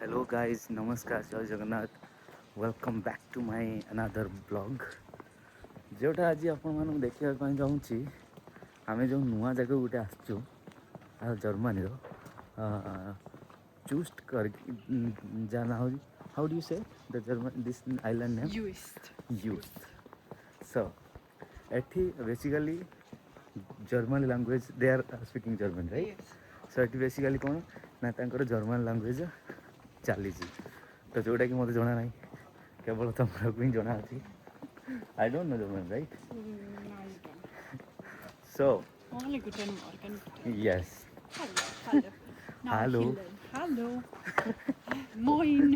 Hello guys नमस्कार जय Jagannath welcome back to my another blog जोटा आज आपण देखा चाहूँगी आम जो नुआ जगह गोटे आसचु जर्मनी चूस्ट कर जाना हो how do you say the German this island name just so एठी basically German language they are speaking German right so एठी बेसिकली कौन ना जर्मन लैंग्वेज चली तो जोटा कि मत जना ना केवल तुमको ही जना अच्छी I don't know German right so Only guten Morgen. Yes Hallo, hallo. Now Hallo. Hilden. Hallo. Moin.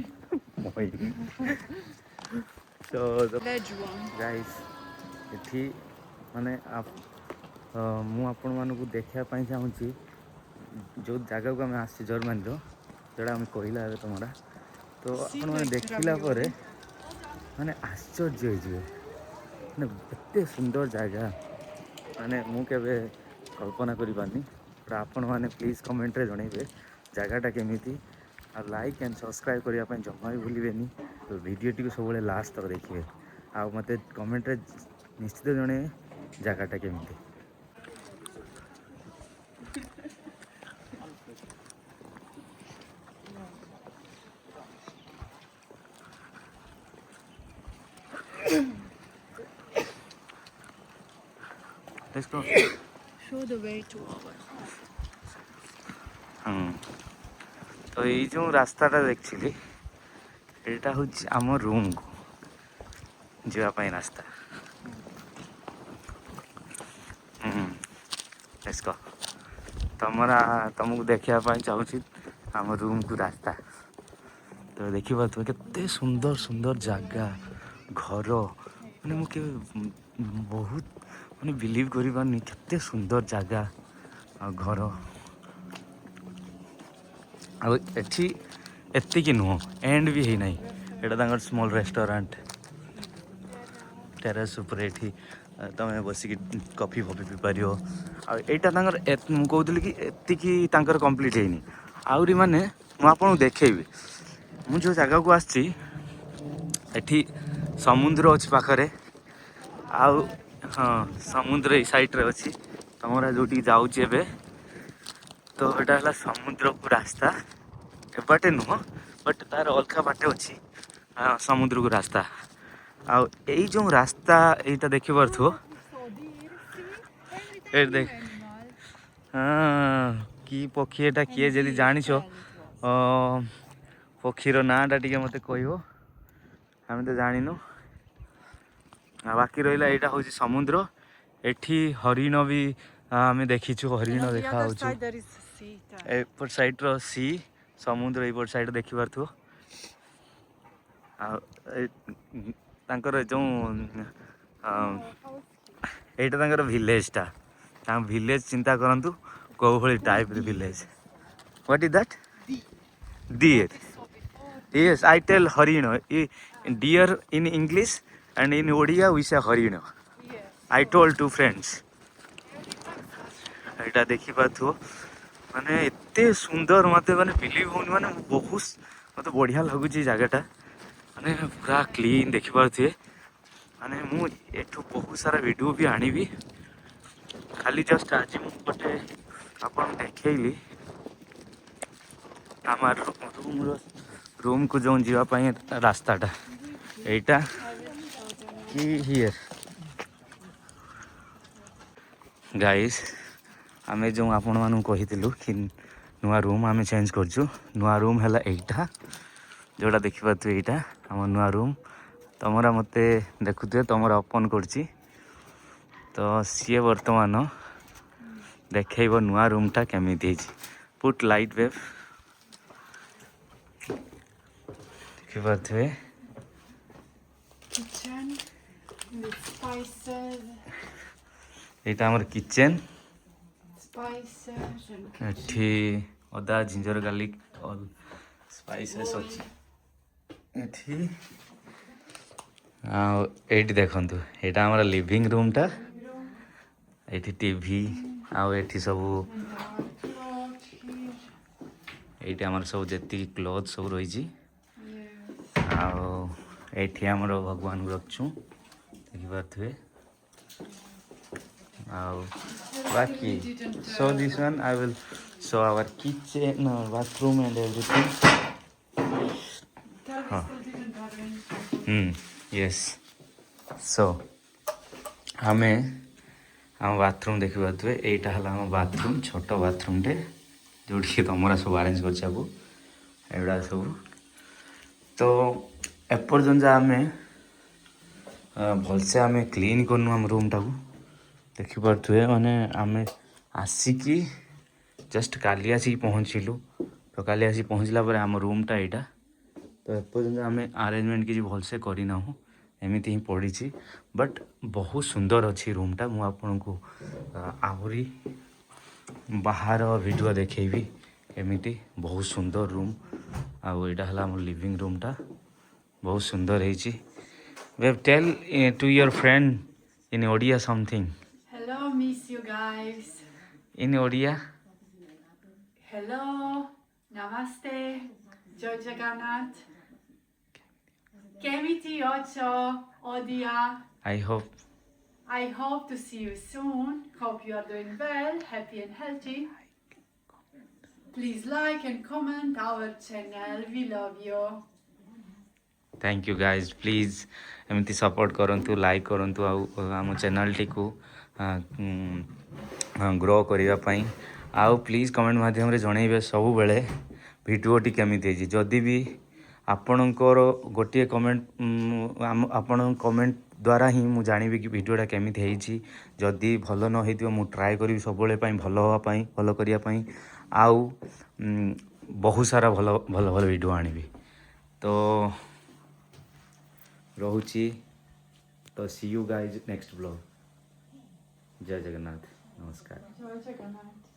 So Lejuan. Guys एठी माने मु आपण मानकु देखा चाहूँगी जो जगह को आम आस जर्मनी जोड़ा आम कहला तुमरा तो आपण मैंने देखला माने आश्चर्य हो माने एते सुंदर जगह माने मु केबे कल्पना करि पानी पर आपण माने प्लीज कमेंट रे जणैबे जगहटा केमिति आ लाइक एंड सब्सक्राइब करने जमा भी भूलें तो वीडियो टी सब लास्ट तक देखिए आ मते कमेंट रे निश्चित जणे जगहटा केमिति Let's go. Show the way to our house. तो ये जो रास्ताटा देखी यहाँ हूँ आम रूम को जावाई रास्ता लेट्स गो तुमको देखापी चाहूँगी आम रूम को रास्ता तो देखिए केते सुंदर सुंदर जगह घर मैंने मुझे बहुत मैंने बिलीव करि पारनी केते सुंदर जगह आ घर आठी एतिक नुह एंड भी है नहीं यहाँ स्मॉल रेस्टोरेंट टेरेस उपर ये तुम बसिक कॉफी फफी पी पार आईटा कहती कि एतिक कंप्लीट है आहरी माने मुझे देखेबी मु जो जगह को आसी समुद्र अच्छी पाखरे आउ हाँ समुद्र ये साइड रे अच्छी तुम जो जाऊे तो यहाँ है समुद्र को रास्ता एबाटे नुह बट तार अलग बाटे अच्छी समुद्र को रास्ता आउ यही जो रास्ता यहाँ देखी पार्थो ये देख हाँ कि पक्षी एटा किए जदि जानिछ पक्षीर नाटा टी मत कह आम तो जानिनु बाकी रहा यहाँ हूँ समुद्र एठी हरिण भी आम देखीचु हरिण देखा एपट साइड रो सी समुद्र एपट साइड देखी पार्थो तांकर जो यहाँ विलेजटा विलेज चिंता करंतु कौ भली type village what is that deer yes I tell हरिण deer in English and in Odia we say हरिण I told two friends एटा देखी पाथो माने एते सुंदर मते माने बिलीव होनी माने बहुत मते बढ़िया लगुची जगहटा माने पूरा क्लीन देखि पारथिए माने मु एठो बहुत सारा वीडियो भी आनिबी खाली जस्ट आज मु गोटे आपन देखैली हमार रूम को जो जीवाई रास्ताटा एटा कि हियर गाइस आमे जो आपण मानू कहितलु कि नुआ रूम आमे चेंज करछु नुआ रूम हैला एटा जोड़ा देखि पाथु एटा हम नुआ रूम तमरा मते देखुथे तमरा ओपन करछि तो सी वर्तमान देखैबो नुआ रूमटा केमिति हिछि पुट लाइट वेव देखि पाथुए Kitchen with spices. एटा हमर किचन Spices and एठी अदा जिंजर गार्लिक ऑल स्पाइसेस अछि एठी एठी देखंतु एटा हमर लिविंग रूमटा एठी टीवी आउ एठी सब এইଠି ଆମର ସବୁ ଯେତିକି କ୍ଲୋଥ୍ ସବୁ ରହିଛି Yes. ଆଉ ଏଇଠି ଆମର ଭଗବାନଙ୍କୁ ରଖିଛୁ ଦେଖିପାରୁଥିବେ ଆଉ ବାକି so this one I will show our kitchen our bathroom and everything Tell Huh. we still didn't arrange. yes so ଆମେ ଆମ ବାଥରୁମ୍ ଦେଖିପାରୁଥିବେ ଏଇଟା ହେଲା ଆମ ବାଥରୁମ୍ ଛୋଟ ବାଥରୁମ୍ଟେ ଯେଉଁଠିକି ତମର ସବୁ ଆରେଞ୍ଜ କରିଛାକୁ ଏଗୁଡ଼ା ସବୁ ତ ଏପର୍ଯ୍ୟନ୍ତ ଆମେ ଭଲସେ ଆମେ କ୍ଲିନ୍ କରିନୁ ଆମ ରୁମ୍ଟାକୁ ଦେଖିପାରୁଥିବେ ମାନେ ଆମେ ଆସିକି ଜଷ୍ଟ କାଲି ଆସିକି ପହଞ୍ଚିଲୁ ତ କାଲି ଆସିକି ପହଞ୍ଚିଲା ପରେ ଆମ ରୁମ୍ଟା ଏଇଟା ତ ଏପର୍ଯ୍ୟନ୍ତ ଆମେ ଆରେଞ୍ଜମେଣ୍ଟ କିଛି ଭଲସେ କରିନାହୁଁ ଏମିତି ହିଁ ପଡ଼ିଛି ବଟ୍ ବହୁତ ସୁନ୍ଦର ଅଛି ରୁମ୍ଟା ମୁଁ ଆପଣଙ୍କୁ ଆହୁରି ବାହାର ଭିଡ଼ିଓ ଦେଖେଇବି ଏମିତି ବହୁତ ସୁନ୍ଦର ରୁମ୍ ଆଉ ଏଇଟା ହେଲା ଆମ ଲିଭିଂ ରୁମ୍ଟା ବହୁତ ସୁନ୍ଦର ହେଇଛି Web, tell to your friend in Odia something. Hello, miss you guys. In Odia, Hello, namaste, Jai Jagannath. Kemiti Ocho, Odia. I hope I hope to see you soon. Hope you are doing well, happy and healthy. Please like and comment our channel. We love you. thank you guys. Please ଏମିତି support କରନ୍ତୁ like କରନ୍ତୁ ଆଉ ଆମ ଚ୍ୟାନେଲ୍ଟିକୁ grow କରିବା ପାଇଁ ଆଉ please comment ମାଧ୍ୟମରେ ଜଣେଇବେ ସବୁବେଳେ ଭିଡ଼ିଓଟି କେମିତି ହେଇଛି ଯଦି ବି ଆପଣଙ୍କର ଗୋଟିଏ କମେଣ୍ଟ ଆପଣଙ୍କ କମେଣ୍ଟ ଦ୍ୱାରା ହିଁ ମୁଁ ଜାଣିବି କି ଭିଡ଼ିଓଟା କେମିତି ହେଇଛି ଯଦି ଭଲ ନ ହେଇଥିବ ମୁଁ ଟ୍ରାଏ କରିବି ସବୁବେଳେ ପାଇଁ ଭଲ ହେବା ପାଇଁ ଭଲ କରିବା ପାଇଁ ଆଉ ବହୁତ ସାରା ଭଲ ଭଲ ଭଲ ଭିଡ଼ିଓ ଆଣିବି ତ ରହୁଛି ତ see you guys next blog ଜୟ ଜଗନ୍ନାଥ ନମସ୍କାର Jai Jagannath.